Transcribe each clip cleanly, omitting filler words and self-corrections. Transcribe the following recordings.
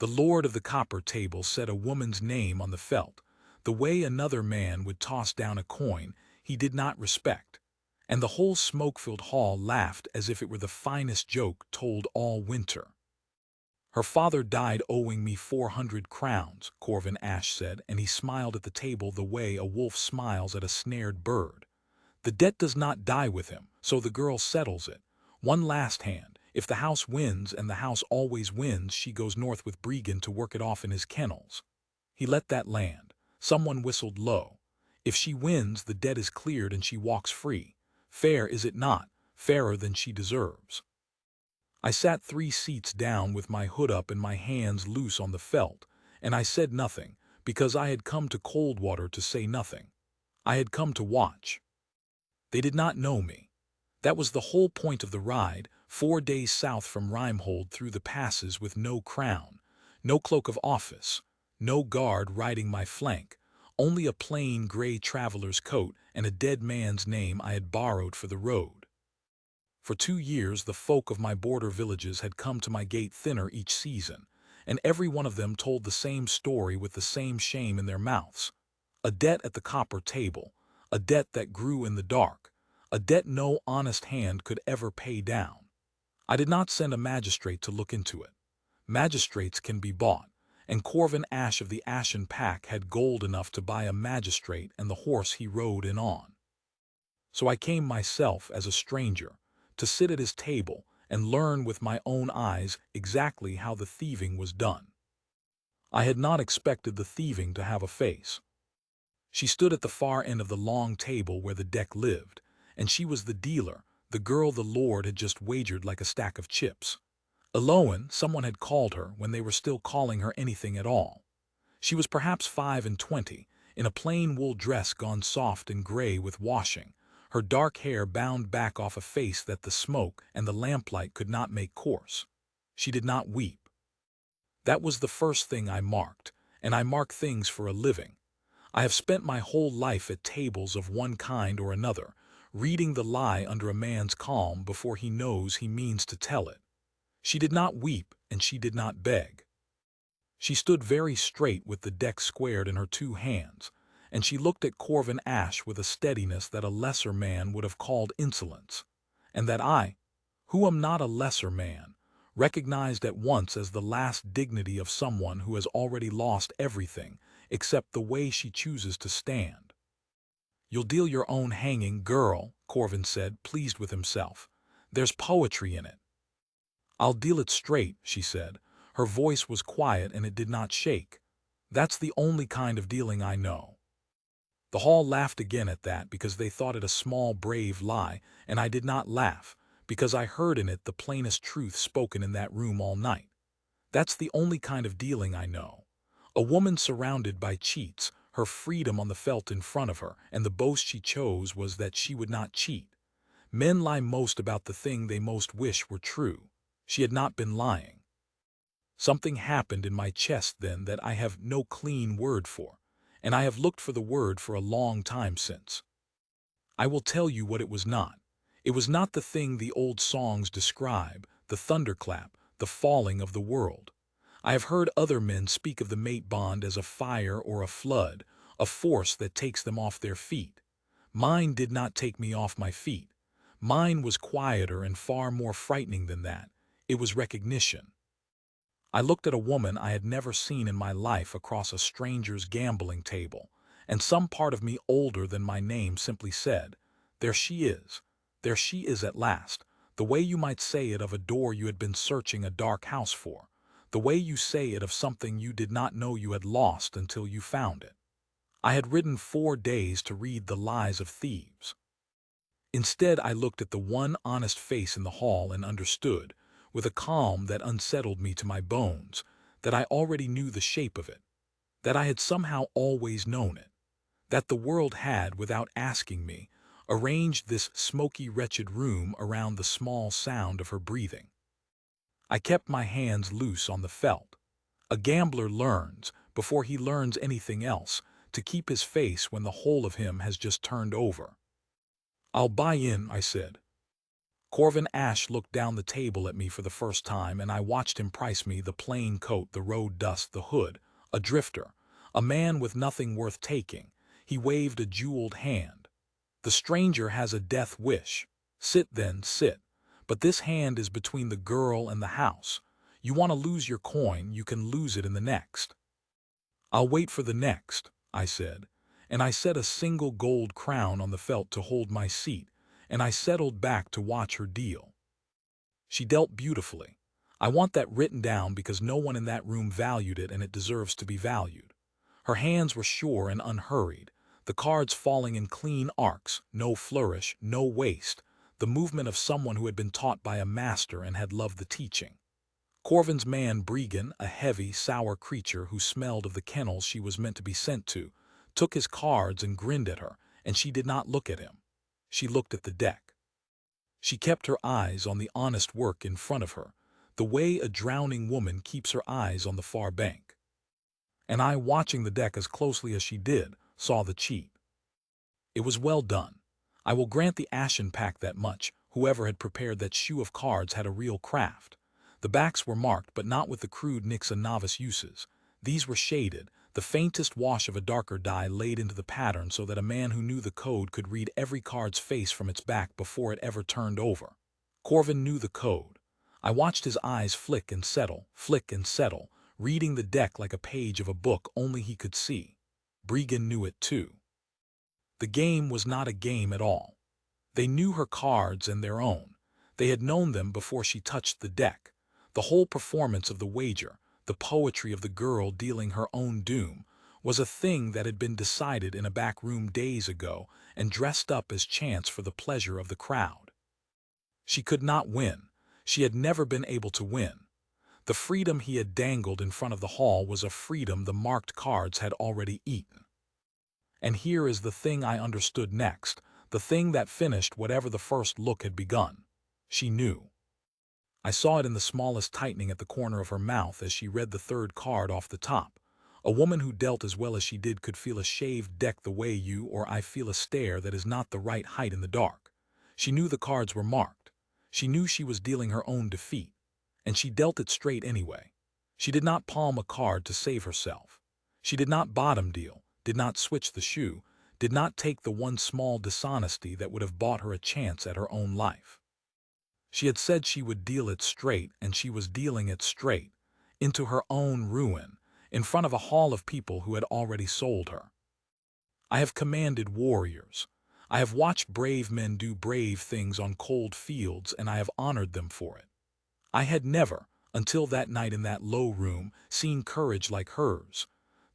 The lord of the copper table said a woman's name on the felt, the way another man would toss down a coin he did not respect, and the whole smoke-filled hall laughed as if it were the finest joke told all winter. Her father died owing me 400 crowns, Corvin Ash said, and he smiled at the table the way a wolf smiles at a snared bird. The debt does not die with him, so the girl settles it. One last hand. If the house wins, and the house always wins, she goes north with Bregan to work it off in his kennels. He let that land. Someone whistled low. If she wins, the debt is cleared and she walks free. Fair, is it not? Fairer than she deserves. I sat 3 seats down with my hood up and my hands loose on the felt, and I said nothing, because I had come to Coldwater to say nothing. I had come to watch. They did not know me. That was the whole point of the ride, 4 days south from Rimehold through the passes with no crown, no cloak of office, no guard riding my flank, only a plain gray traveler's coat and a dead man's name I had borrowed for the road. For 2 years the folk of my border villages had come to my gate thinner each season, and every one of them told the same story with the same shame in their mouths. A debt at the copper table, a debt that grew in the dark, a debt no honest hand could ever pay down. I did not send a magistrate to look into it. Magistrates can be bought, and Corvin Ash of the Ashen Pack had gold enough to buy a magistrate and the horse he rode in on. So I came myself as a stranger, to sit at his table and learn with my own eyes exactly how the thieving was done. I had not expected the thieving to have a face. She stood at the far end of the long table where the deck lived, and she was the dealer, the girl the lord had just wagered like a stack of chips. Eloan, someone had called her when they were still calling her anything at all. She was perhaps 25, in a plain wool dress gone soft and gray with washing, her dark hair bound back off a face that the smoke and the lamplight could not make coarse. She did not weep. That was the first thing I marked, and I mark things for a living. I have spent my whole life at tables of one kind or another, reading the lie under a man's calm before he knows he means to tell it. She did not weep, and she did not beg. She stood very straight with the deck squared in her 2 hands, and she looked at Corvin Ash with a steadiness that a lesser man would have called insolence, and that I, who am not a lesser man, recognized at once as the last dignity of someone who has already lost everything except the way she chooses to stand. "You'll deal your own hanging, girl," Corvin said, pleased with himself. "There's poetry in it." "I'll deal it straight," she said. Her voice was quiet and it did not shake. "That's the only kind of dealing I know." The hall laughed again at that because they thought it a small, brave lie, and I did not laugh, because I heard in it the plainest truth spoken in that room all night. That's the only kind of dealing I know. A woman surrounded by cheats, her freedom on the felt in front of her, and the boast she chose was that she would not cheat. Men lie most about the thing they most wish were true. She had not been lying. Something happened in my chest then that I have no clean word for, and I have looked for the word for a long time since. I will tell you what it was not. It was not the thing the old songs describe, the thunderclap, the falling of the world. I have heard other men speak of the mate bond as a fire or a flood, a force that takes them off their feet. Mine did not take me off my feet. Mine was quieter and far more frightening than that. It was recognition. I looked at a woman I had never seen in my life across a stranger's gambling table, and some part of me older than my name simply said, "There she is. There she is at last," the way you might say it of a door you had been searching a dark house for, the way you say it of something you did not know you had lost until you found it. I had ridden 4 days to read the lies of thieves. Instead, I looked at the one honest face in the hall and understood, with a calm that unsettled me to my bones, that I already knew the shape of it, that I had somehow always known it, that the world had, without asking me, arranged this smoky, wretched room around the small sound of her breathing. I kept my hands loose on the felt. A gambler learns, before he learns anything else, to keep his face when the whole of him has just turned over. "I'll buy in," I said. Corvin Ash looked down the table at me for the first time, and I watched him price me: the plain coat, the road dust, the hood. A drifter. A man with nothing worth taking. He waved a jeweled hand. The stranger has a death wish. Sit then, sit. But this hand is between the girl and the house. You want to lose your coin, you can lose it in the next. I'll wait for the next, I said, and I set a single gold crown on the felt to hold my seat, and I settled back to watch her deal. She dealt beautifully. I want that written down because no one in that room valued it, and it deserves to be valued. Her hands were sure and unhurried, the cards falling in clean arcs, no flourish, no waste, the movement of someone who had been taught by a master and had loved the teaching. Corvin's man Bregan, a heavy, sour creature who smelled of the kennels she was meant to be sent to, took his cards and grinned at her, and she did not look at him. She looked at the deck. She kept her eyes on the honest work in front of her, the way a drowning woman keeps her eyes on the far bank. And I, watching the deck as closely as she did, saw the cheat. It was well done. I will grant the Ashen Pack that much. Whoever had prepared that shoe of cards had a real craft. The backs were marked, but not with the crude nicks a novice uses. These were shaded, the faintest wash of a darker dye laid into the pattern so that a man who knew the code could read every card's face from its back before it ever turned over. Corvin knew the code. I watched his eyes flick and settle, reading the deck like a page of a book only he could see. Bregan knew it too. The game was not a game at all. They knew her cards and their own. They had known them before she touched the deck. The whole performance of the wager, the poetry of the girl dealing her own doom, was a thing that had been decided in a back room days ago and dressed up as chance for the pleasure of the crowd. She could not win. She had never been able to win. The freedom he had dangled in front of the hall was a freedom the marked cards had already eaten. And here is the thing I understood next, the thing that finished whatever the first look had begun. She knew. I saw it in the smallest tightening at the corner of her mouth as she read the third card off the top. A woman who dealt as well as she did could feel a shaved deck the way you or I feel a stare that is not the right height in the dark. She knew the cards were marked. She knew she was dealing her own defeat. And she dealt it straight anyway. She did not palm a card to save herself. She did not bottom deal, did not switch the shoe, did not take the one small dishonesty that would have bought her a chance at her own life. She had said she would deal it straight, and she was dealing it straight, into her own ruin, in front of a hall of people who had already sold her. I have commanded warriors. I have watched brave men do brave things on cold fields, and I have honored them for it. I had never, until that night in that low room, seen courage like hers.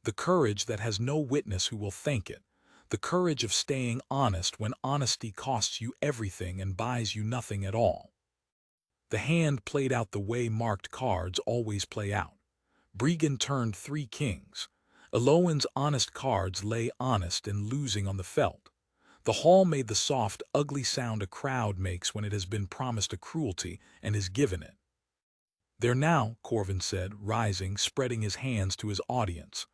The courage that has no witness who will thank it. The courage of staying honest when honesty costs you everything and buys you nothing at all. The hand played out the way marked cards always play out. Bregan turned 3 kings. Eloan's honest cards lay honest and losing on the felt. The hall made the soft, ugly sound a crowd makes when it has been promised a cruelty and is given it. There now, Corvin said, rising, spreading his hands to his audience.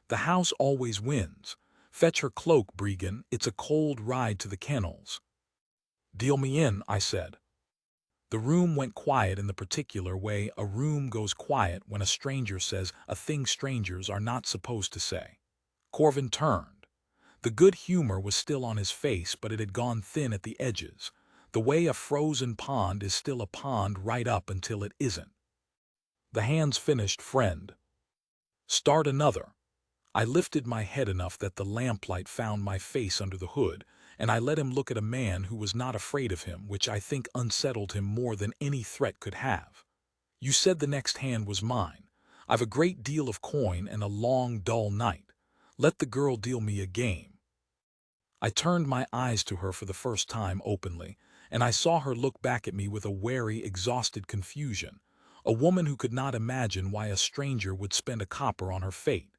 The house always wins. Fetch her cloak, Bregan, it's a cold ride to the kennels. Deal me in, I said. The room went quiet in the particular way a room goes quiet when a stranger says a thing strangers are not supposed to say. Corvin turned. The good humor was still on his face, but it had gone thin at the edges, the way a frozen pond is still a pond right up until it isn't. The hands finished, friend. Start another. I lifted my head enough that the lamplight found my face under the hood, and I let him look at a man who was not afraid of him, which I think unsettled him more than any threat could have. You said the next hand was mine. I've a great deal of coin and a long, dull night. Let the girl deal me a game. I turned my eyes to her for the first time openly, and I saw her look back at me with a wary, exhausted confusion. A woman who could not imagine why a stranger would spend a copper on her fate.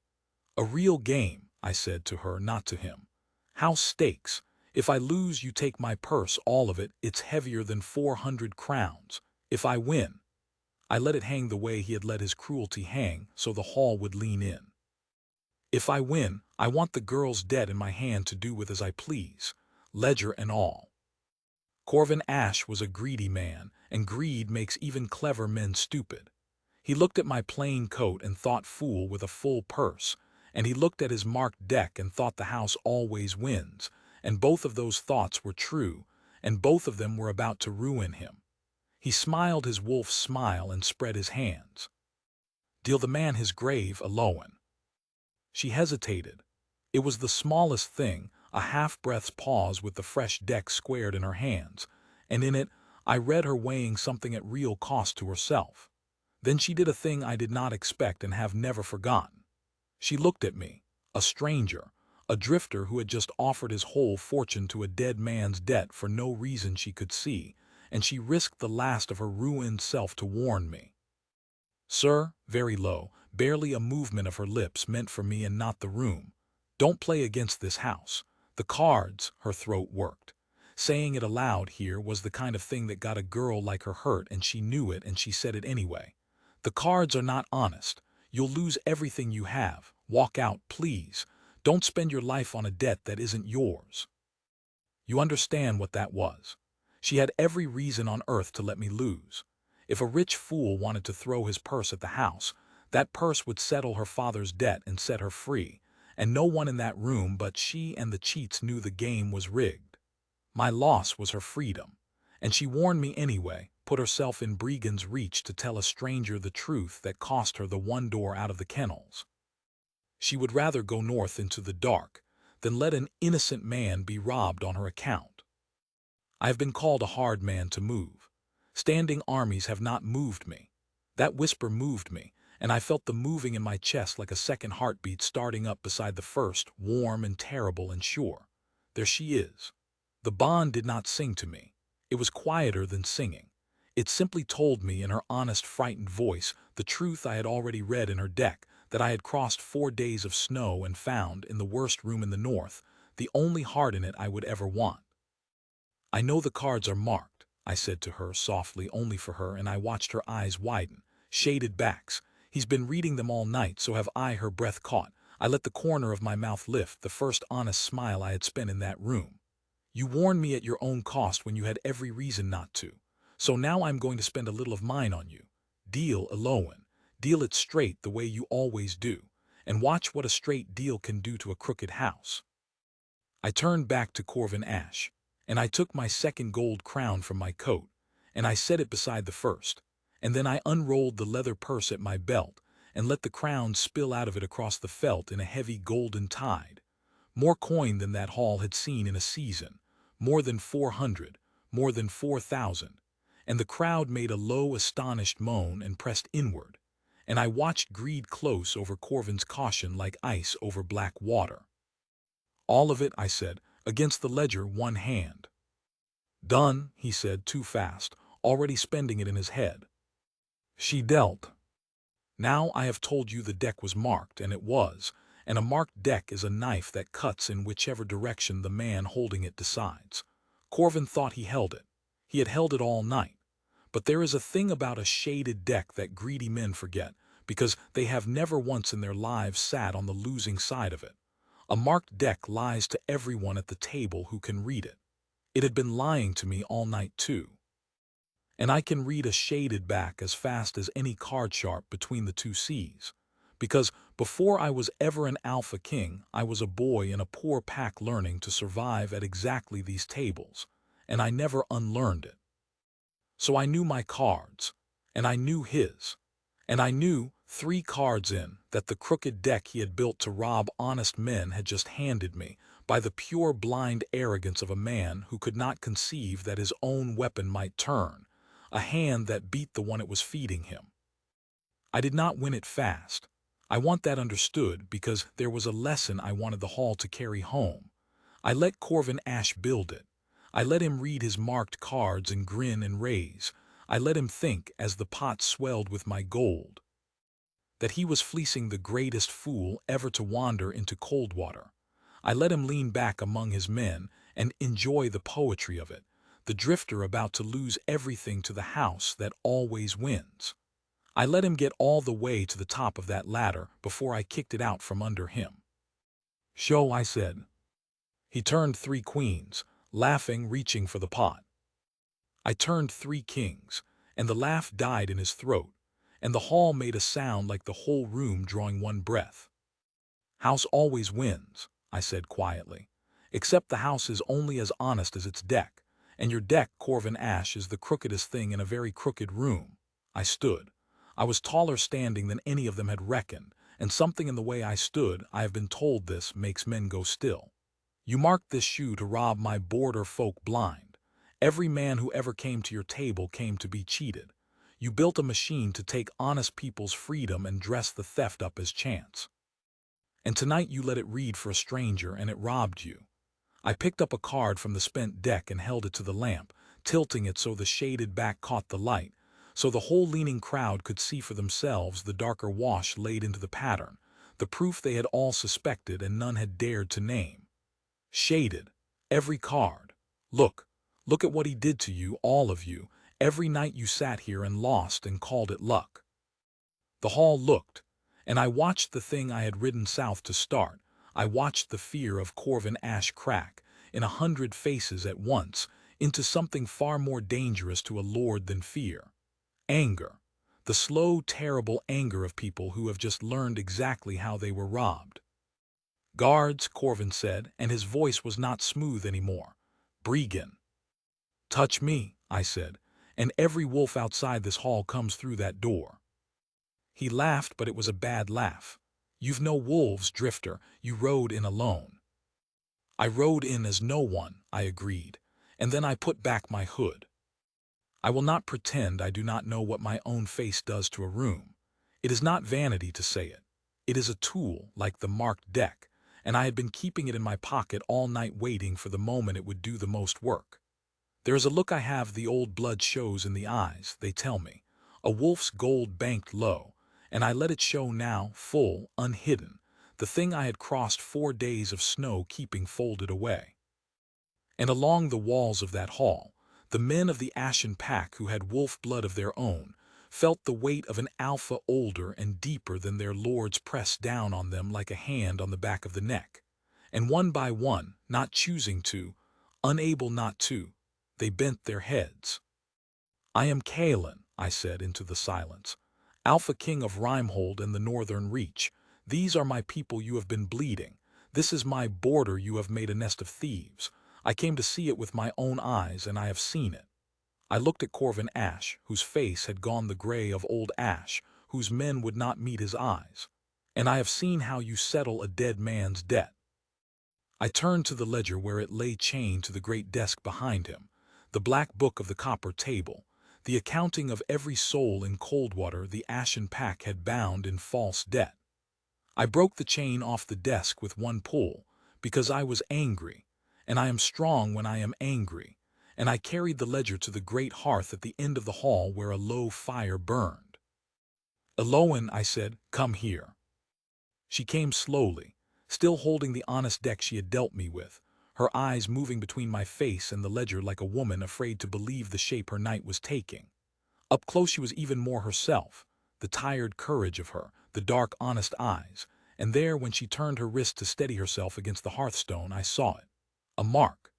A real game, I said to her, not to him. House stakes. If I lose, you take my purse, all of it. It's heavier than 400 crowns. If I win. I let it hang the way he had let his cruelty hang, so the hall would lean in. If I win, I want the girl's debt in my hand to do with as I please, ledger and all. Corvin Ash was a greedy man, and greed makes even clever men stupid. He looked at my plain coat and thought fool with a full purse, and he looked at his marked deck and thought the house always wins, and both of those thoughts were true, and both of them were about to ruin him. He smiled his wolf's smile and spread his hands. Deal the man his grave, Aloan. She hesitated. It was the smallest thing, a half-breath's pause with the fresh deck squared in her hands, and in it I read her weighing something at real cost to herself. Then she did a thing I did not expect and have never forgotten. She looked at me, a stranger, a drifter who had just offered his whole fortune to a dead man's debt for no reason she could see, and she risked the last of her ruined self to warn me. Sir, very low, barely a movement of her lips meant for me and not the room. Don't play against this house. The cards, her throat worked. Saying it aloud here was the kind of thing that got a girl like her hurt, and she knew it and she said it anyway. The cards are not honest. You'll lose everything you have. Walk out, please. Don't spend your life on a debt that isn't yours. You understand what that was. She had every reason on earth to let me lose. If a rich fool wanted to throw his purse at the house, that purse would settle her father's debt and set her free, and no one in that room but she and the cheats knew the game was rigged. My loss was her freedom, and she warned me anyway, put herself in Bregan's reach to tell a stranger the truth that cost her the one door out of the kennels. She would rather go north into the dark than let an innocent man be robbed on her account. I have been called a hard man to move. Standing armies have not moved me. That whisper moved me, and I felt the moving in my chest like a second heartbeat starting up beside the first, warm and terrible and sure. There she is. The bond did not sing to me. It was quieter than singing. It simply told me in her honest, frightened voice the truth I had already read in her deck, that I had crossed 4 days of snow and found, in the worst room in the north, the only heart in it I would ever want. I know the cards are marked, I said to her softly, only for her, and I watched her eyes widen, shaded backs. He's been reading them all night, so have I. Her breath caught. I let the corner of my mouth lift, the first honest smile I had spent in that room. You warned me at your own cost when you had every reason not to. So now I'm going to spend a little of mine on you. Deal, Eloan. Deal it straight the way you always do, and watch what a straight deal can do to a crooked house. I turned back to Corvin Ash, and I took my second gold crown from my coat, and I set it beside the first, and then I unrolled the leather purse at my belt and let the crown spill out of it across the felt in a heavy golden tide. More coin than that hall had seen in a season, more than 400, more than 4,000, and the crowd made a low, astonished moan and pressed inward, and I watched greed close over Corvin's caution like ice over black water. All of it, I said, against the ledger, one hand. Done, he said, too fast, already spending it in his head. She dealt. Now I have told you the deck was marked, and it was, and a marked deck is a knife that cuts in whichever direction the man holding it decides. Corvin thought he held it. He had held it all night. But there is a thing about a shaded deck that greedy men forget, because they have never once in their lives sat on the losing side of it. A marked deck lies to everyone at the table who can read it. It had been lying to me all night too. And I can read a shaded back as fast as any card sharp between the two seas. Because before I was ever an alpha king, I was a boy in a poor pack learning to survive at exactly these tables, and I never unlearned it. So I knew my cards, and I knew his, and I knew, 3 cards in, that the crooked deck he had built to rob honest men had just handed me, by the pure blind arrogance of a man who could not conceive that his own weapon might turn, a hand that beat the one it was feeding him. I did not win it fast. I want that understood, because there was a lesson I wanted the hall to carry home. I let Corvin Ash build it. I let him read his marked cards and grin and raise. I let him think, as the pot swelled with my gold, that he was fleecing the greatest fool ever to wander into cold water. I let him lean back among his men and enjoy the poetry of it, the drifter about to lose everything to the house that always wins. I let him get all the way to the top of that ladder before I kicked it out from under him. Show, I said. He turned 3 queens, laughing, reaching for the pot. I turned 3 kings, and the laugh died in his throat, and the hall made a sound like the whole room drawing one breath. House always wins, I said quietly, except the house is only as honest as its deck, and your deck, Corvin Ash, is the crookedest thing in a very crooked room. I stood. I was taller standing than any of them had reckoned, and something in the way I stood, I have been told this, makes men go still. You marked this shoe to rob my border folk blind. Every man who ever came to your table came to be cheated. You built a machine to take honest people's freedom and dress the theft up as chance. And tonight you let it read for a stranger and it robbed you. I picked up a card from the spent deck and held it to the lamp, tilting it so the shaded back caught the light, so the whole leaning crowd could see for themselves the darker wash laid into the pattern, the proof they had all suspected and none had dared to name. Shaded. Every card. Look at what he did to you, all of you, every night you sat here and lost and called it luck. The hall looked, and I watched the thing I had ridden south to start. I watched the fear of Corvin Ash crack, in 100 faces at once, into something far more dangerous to a lord than fear. Anger. The slow, terrible anger of people who have just learned exactly how they were robbed. Guards, Corvin said, and his voice was not smooth anymore. Bregan. Touch me, I said, and every wolf outside this hall comes through that door. He laughed, but it was a bad laugh. You've no wolves, Drifter, you rode in alone. I rode in as no one, I agreed, and then I put back my hood. I will not pretend I do not know what my own face does to a room. It is not vanity to say it. It is a tool, like the marked deck, and I had been keeping it in my pocket all night waiting for the moment it would do the most work. There is a look I have the old blood shows in the eyes, they tell me, a wolf's gold banked low, and I let it show now, full, unhidden, the thing I had crossed 4 days of snow keeping folded away. And along the walls of that hall, the men of the ashen pack who had wolf blood of their own felt the weight of an alpha older and deeper than their lords press down on them like a hand on the back of the neck. And one by one, not choosing to, unable not to, they bent their heads. I am Kalen, I said into the silence, Alpha King of Rimehold and the Northern Reach. These are my people you have been bleeding. This is my border you have made a nest of thieves. I came to see it with my own eyes, and I have seen it. I looked at Corvin Ash, whose face had gone the gray of old ash, whose men would not meet his eyes. And I have seen how you settle a dead man's debt. I turned to the ledger where it lay chained to the great desk behind him, the black book of the copper table, the accounting of every soul in Coldwater the ashen pack had bound in false debt. I broke the chain off the desk with one pull, because I was angry, and I am strong when I am angry, and I carried the ledger to the great hearth at the end of the hall where a low fire burned. Eloan, I said, come here. She came slowly, still holding the honest deck she had dealt me with, her eyes moving between my face and the ledger like a woman afraid to believe the shape her night was taking. Up close she was even more herself, the tired courage of her, the dark, honest eyes, and there, when she turned her wrist to steady herself against the hearthstone, I saw it. A mark,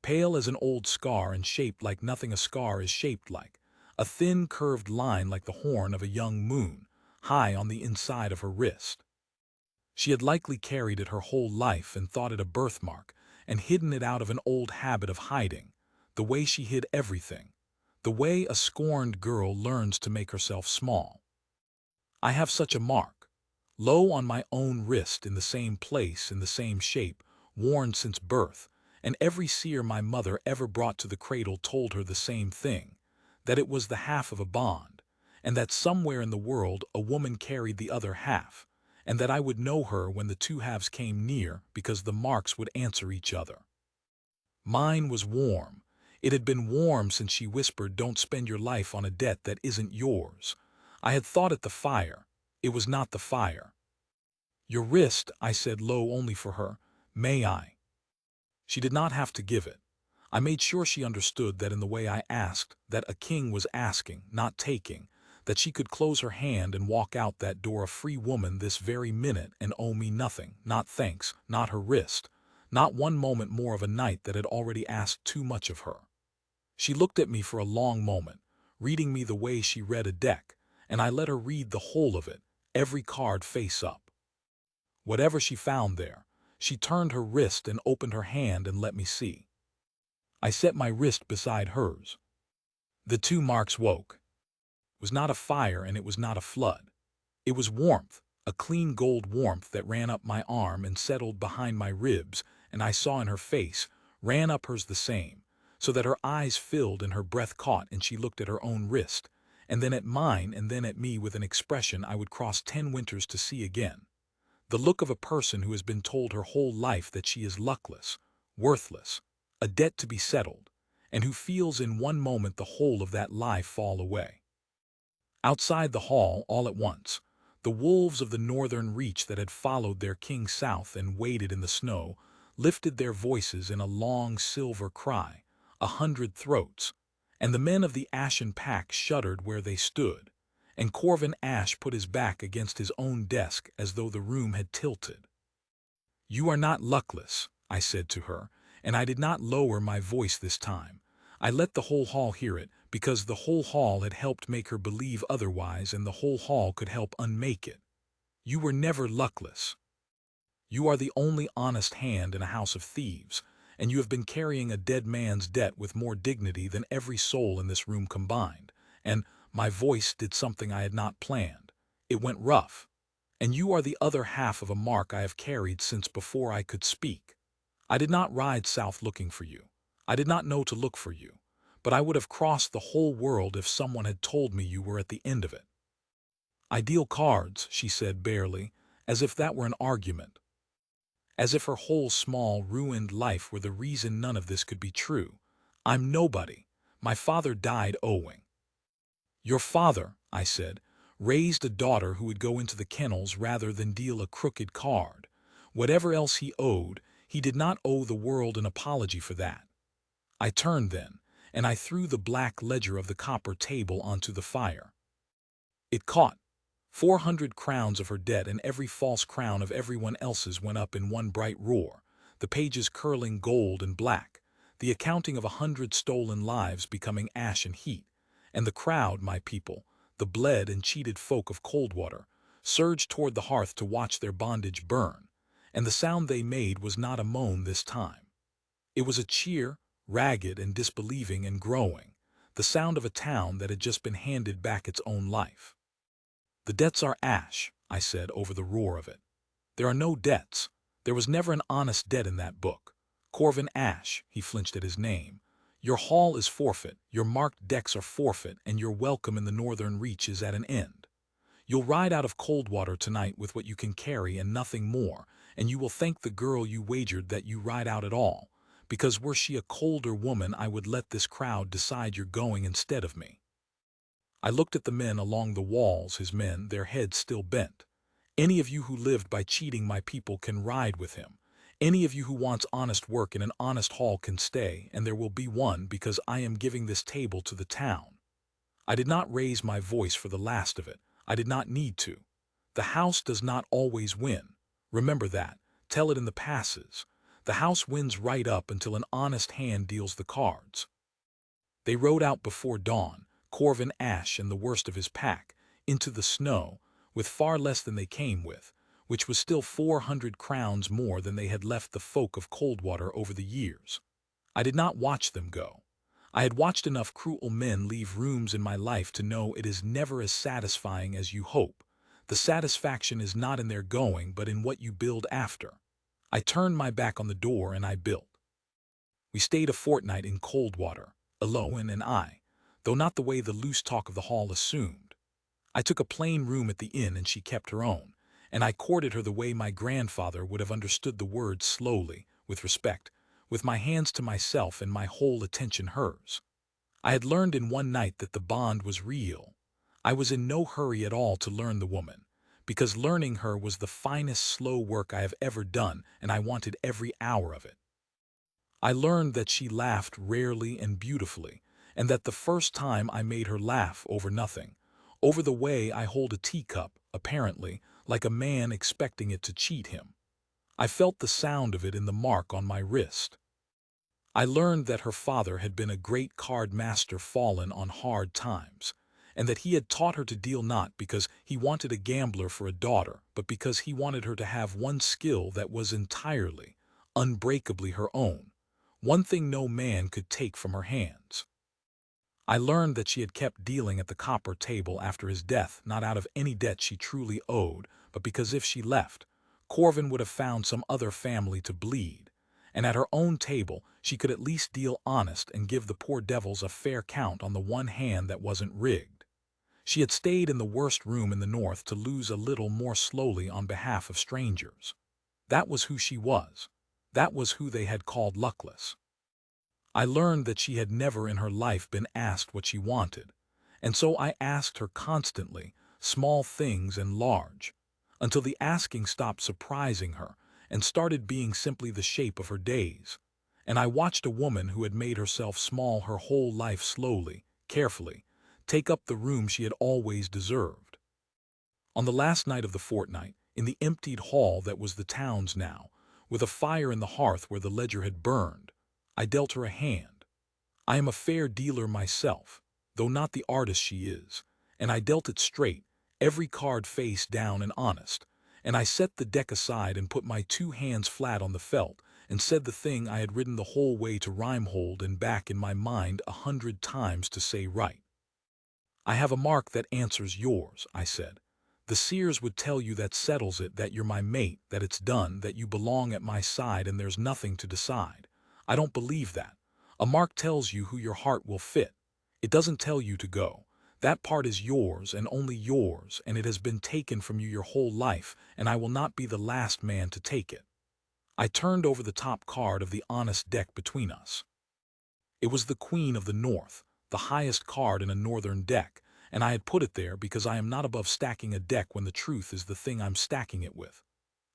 pale as an old scar and shaped like nothing a scar is shaped like, a thin, curved line like the horn of a young moon, high on the inside of her wrist. She had likely carried it her whole life and thought it a birthmark, and hidden it out of an old habit of hiding, the way she hid everything, the way a scorned girl learns to make herself small. I have such a mark, low on my own wrist, in the same place, in the same shape, worn since birth, and every seer my mother ever brought to the cradle told her the same thing, that it was the half of a bond, and that somewhere in the world a woman carried the other half, and that I would know her when the two halves came near because the marks would answer each other. Mine was warm. It had been warm since she whispered, don't spend your life on a debt that isn't yours. I had thought it the fire. It was not the fire. Your wrist, I said low only for her. May I? She did not have to give it. I made sure she understood that in the way I asked, that a king was asking, not taking, that she could close her hand and walk out that door a free woman this very minute and owe me nothing, not thanks, not her wrist, not one moment more of a night that had already asked too much of her. She looked at me for a long moment, reading me the way she read a deck, and I let her read the whole of it, every card face up. Whatever she found there, she turned her wrist and opened her hand and let me see. I set my wrist beside hers. The two marks woke. It was not a fire and it was not a flood. It was warmth, a clean gold warmth that ran up my arm and settled behind my ribs, and I saw in her face, ran up hers the same, so that her eyes filled and her breath caught and she looked at her own wrist, and then at mine and then at me with an expression I would cross 10 winters to see again. The look of a person who has been told her whole life that she is luckless, worthless, a debt to be settled, and who feels in one moment the whole of that lie fall away. Outside the hall, all at once, the wolves of the northern reach that had followed their king south and waited in the snow lifted their voices in a long silver cry, 100 throats, and the men of the ashen pack shuddered where they stood, and Corvin Ash put his back against his own desk as though the room had tilted. "You are not luckless," I said to her, and I did not lower my voice this time. I let the whole hall hear it, because the whole hall had helped make her believe otherwise and the whole hall could help unmake it. "You were never luckless. You are the only honest hand in a house of thieves, and you have been carrying a dead man's debt with more dignity than every soul in this room combined." And my voice did something I had not planned. It went rough. "And you are the other half of a mark I have carried since before I could speak. I did not ride south looking for you. I did not know to look for you. But I would have crossed the whole world if someone had told me you were at the end of it." "I deal cards," she said barely, as if that were an argument. As if her whole small, ruined life were the reason none of this could be true. "I'm nobody. My father died owing." "Your father," I said, "raised a daughter who would go into the kennels rather than deal a crooked card. Whatever else he owed, he did not owe the world an apology for that." I turned then, and I threw the black ledger of the copper table onto the fire. It caught. 400 crowns of her debt and every false crown of everyone else's went up in one bright roar, the pages curling gold and black, the accounting of 100 stolen lives becoming ash and heat, and the crowd, my people, the bled and cheated folk of Coldwater, surged toward the hearth to watch their bondage burn, and the sound they made was not a moan this time. It was a cheer, ragged and disbelieving and growing, the sound of a town that had just been handed back its own life. "The debts are ash," I said over the roar of it. "There are no debts. There was never an honest debt in that book. Corvin Ash," he flinched at his name, "your hall is forfeit, your marked decks are forfeit, and your welcome in the northern reach is at an end. You'll ride out of Coldwater tonight with what you can carry and nothing more, and you will thank the girl you wagered that you ride out at all, because were she a colder woman I would let this crowd decide you're going instead of me." I looked at the men along the walls, his men, their heads still bent. "Any of you who lived by cheating my people can ride with him. Any of you who wants honest work in an honest hall can stay, and there will be one because I am giving this table to the town." I did not raise my voice for the last of it. I did not need to. The house does not always win. Remember that. Tell it in the passes. The house wins right up until an honest hand deals the cards. They rode out before dawn, Corvin Ash and the worst of his pack, into the snow, with far less than they came with, which was still 400 crowns more than they had left the folk of Coldwater over the years. I did not watch them go. I had watched enough cruel men leave rooms in my life to know it is never as satisfying as you hope. The satisfaction is not in their going, but in what you build after. I turned my back on the door and I built. We stayed a fortnight in Coldwater, Eloan and I, though not the way the loose talk of the hall assumed. I took a plain room at the inn and she kept her own, and I courted her the way my grandfather would have understood the words, slowly, with respect, with my hands to myself and my whole attention hers. I had learned in one night that the bond was real. I was in no hurry at all to learn the woman, because learning her was the finest slow work I have ever done, and I wanted every hour of it. I learned that she laughed rarely and beautifully, and that the first time I made her laugh over nothing, over the way I hold a teacup, apparently, like a man expecting it to cheat him. I felt the sound of it in the mark on my wrist. I learned that her father had been a great card master fallen on hard times, and that he had taught her to deal not because he wanted a gambler for a daughter, but because he wanted her to have one skill that was entirely, unbreakably her own, one thing no man could take from her hands. I learned that she had kept dealing at the copper table after his death, not out of any debt she truly owed, but because if she left, Corvin would have found some other family to bleed, and at her own table she could at least deal honest and give the poor devils a fair count on the one hand that wasn't rigged. She had stayed in the worst room in the north to lose a little more slowly on behalf of strangers. That was who she was. That was who they had called luckless. I learned that she had never in her life been asked what she wanted, and so I asked her constantly, small things and large, until the asking stopped surprising her and started being simply the shape of her days. And I watched a woman who had made herself small her whole life slowly, carefully, take up the room she had always deserved. On the last night of the fortnight, in the emptied hall that was the town's now, with a fire in the hearth where the ledger had burned, I dealt her a hand. I am a fair dealer myself, though not the artist she is, and I dealt it straight, every card face down and honest, and I set the deck aside and put my two hands flat on the felt, and said the thing I had ridden the whole way to Rimehold and back in my mind 100 times to say right. I have a mark that answers yours, I said. The seers would tell you that settles it, that you're my mate, that it's done, that you belong at my side and there's nothing to decide. I don't believe that. A mark tells you who your heart will fit. It doesn't tell you to go. That part is yours and only yours, and it has been taken from you your whole life, and I will not be the last man to take it. I turned over the top card of the honest deck between us. It was the Queen of the North, the highest card in a northern deck, and I had put it there because I am not above stacking a deck when the truth is the thing I'm stacking it with.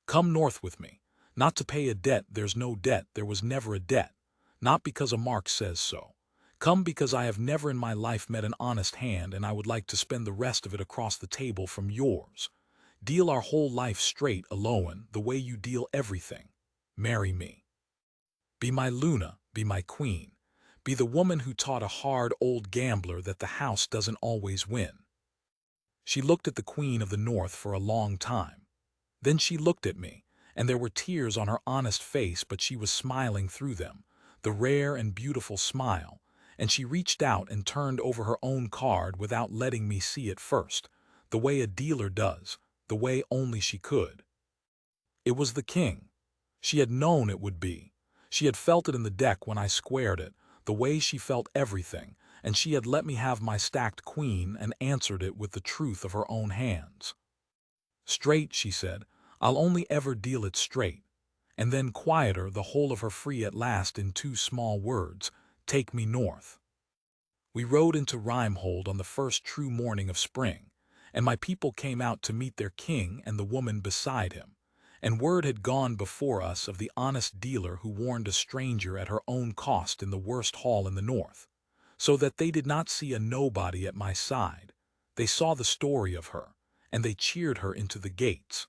Come north with me. Not to pay a debt, there's no debt, there was never a debt. Not because a mark says so. Come because I have never in my life met an honest hand, and I would like to spend the rest of it across the table from yours. Deal our whole life straight, alone, the way you deal everything. Marry me. Be my Luna, be my queen. Be the woman who taught a hard old gambler that the house doesn't always win. She looked at the Queen of the North for a long time. Then she looked at me, and there were tears on her honest face, but she was smiling through them, the rare and beautiful smile, and she reached out and turned over her own card without letting me see it first, the way a dealer does, the way only she could. It was the king. She had known it would be. She had felt it in the deck when I squared it, the way she felt everything, and she had let me have my stacked queen and answered it with the truth of her own hands. Straight, she said, I'll only ever deal it straight. And then quieter, the whole of her free at last in two small words, take me north. We rode into Rimehold on the first true morning of spring, and my people came out to meet their king and the woman beside him, and word had gone before us of the honest dealer who warned a stranger at her own cost in the worst hall in the north, so that they did not see a nobody at my side. They saw the story of her, and they cheered her into the gates.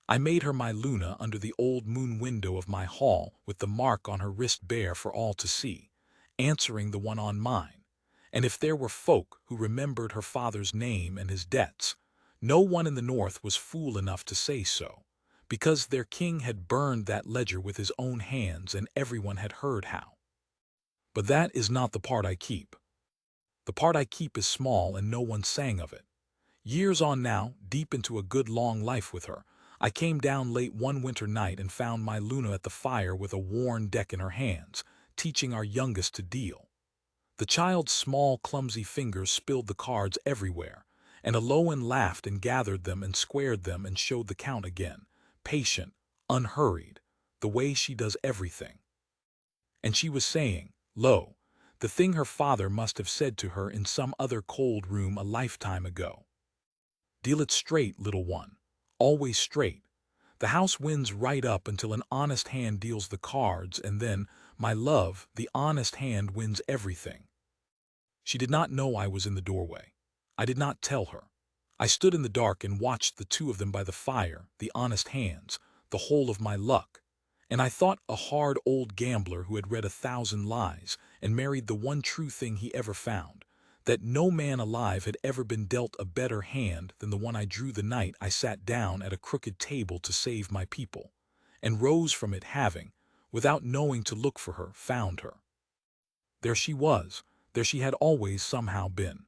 I made her my Luna under the old moon window of my hall with the mark on her wrist bare for all to see, answering the one on mine. And if there were folk who remembered her father's name and his debts, no one in the north was fool enough to say so, because their king had burned that ledger with his own hands and everyone had heard how. But that is not the part I keep. The part I keep is small and no one sang of it. Years on now, deep into a good long life with her, I came down late one winter night and found my Luna at the fire with a worn deck in her hands, teaching our youngest to deal. The child's small, clumsy fingers spilled the cards everywhere, and Aloan laughed and gathered them and squared them and showed the count again, patient, unhurried, the way she does everything. And she was saying, lo, the thing her father must have said to her in some other cold room a lifetime ago. Deal it straight, little one, always straight. The house wins right up until an honest hand deals the cards, and then, my love, the honest hand wins everything. She did not know I was in the doorway. I did not tell her. I stood in the dark and watched the two of them by the fire, the honest hands, the whole of my luck. And I thought a hard old gambler who had read 1,000 lies and married the one true thing he ever found, that no man alive had ever been dealt a better hand than the one I drew the night I sat down at a crooked table to save my people, and rose from it having, without knowing to look for her, found her. There she was, there she had always somehow been.